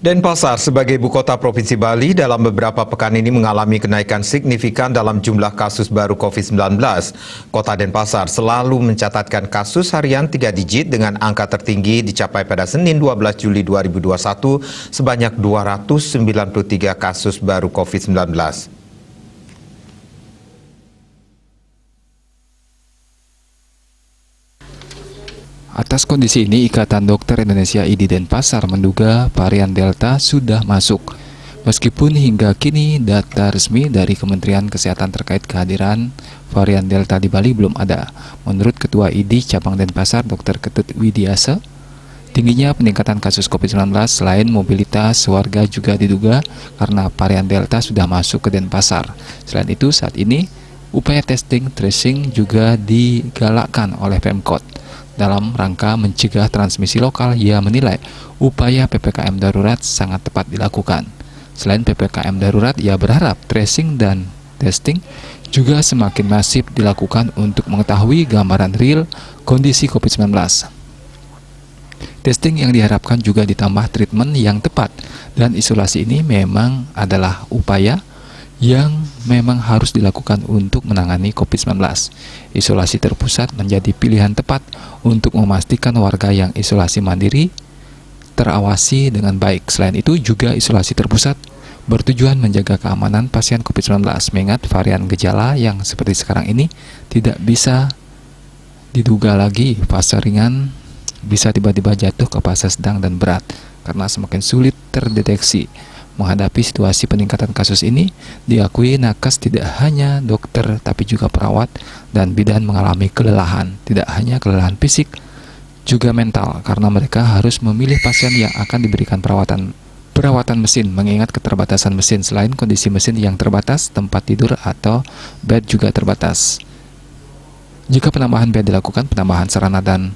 Denpasar sebagai ibu kota Provinsi Bali dalam beberapa pekan ini mengalami kenaikan signifikan dalam jumlah kasus baru COVID-19. Kota Denpasar selalu mencatatkan kasus harian 3 digit dengan angka tertinggi dicapai pada Senin 12 Juli 2021 sebanyak 293 kasus baru COVID-19. Atas kondisi ini, Ikatan Dokter Indonesia IDI Denpasar menduga varian Delta sudah masuk. Meskipun hingga kini data resmi dari Kementerian Kesehatan terkait kehadiran varian Delta di Bali belum ada. Menurut Ketua IDI Cabang Denpasar, Dr. Ketut Widiasa, tingginya peningkatan kasus COVID-19 selain mobilitas warga juga diduga karena varian Delta sudah masuk ke Denpasar. Selain itu, saat ini upaya testing tracing juga digalakkan oleh Pemkot. Dalam rangka mencegah transmisi lokal, ia menilai upaya PPKM darurat sangat tepat dilakukan. Selain PPKM darurat, ia berharap tracing dan testing juga semakin masif dilakukan untuk mengetahui gambaran real kondisi COVID-19. Testing yang diharapkan juga ditambah treatment yang tepat, dan isolasi ini memang adalah upaya yang memang harus dilakukan untuk menangani COVID-19. Isolasi terpusat menjadi pilihan tepat untuk memastikan warga yang isolasi mandiri terawasi dengan baik. Selain itu juga isolasi terpusat bertujuan menjaga keamanan pasien COVID-19, mengingat varian gejala yang seperti sekarang ini tidak bisa diduga lagi fase ringan bisa tiba-tiba jatuh ke fase sedang dan berat karena semakin sulit terdeteksi. Menghadapi situasi peningkatan kasus ini, diakui nakes tidak hanya dokter tapi juga perawat dan bidan mengalami kelelahan. Tidak hanya kelelahan fisik, juga mental karena mereka harus memilih pasien yang akan diberikan perawatan mesin, mengingat keterbatasan mesin. Selain kondisi mesin yang terbatas, tempat tidur atau bed juga terbatas. Jika penambahan bed dilakukan, penambahan sarana dan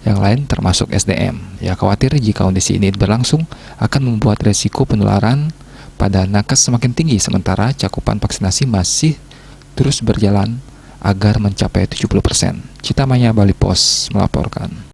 yang lain termasuk SDM. Ya, khawatir jika kondisi ini berlangsung akan membuat resiko penularan pada nakes semakin tinggi, sementara cakupan vaksinasi masih terus berjalan agar mencapai 70%. Citamaya Bali Pos melaporkan.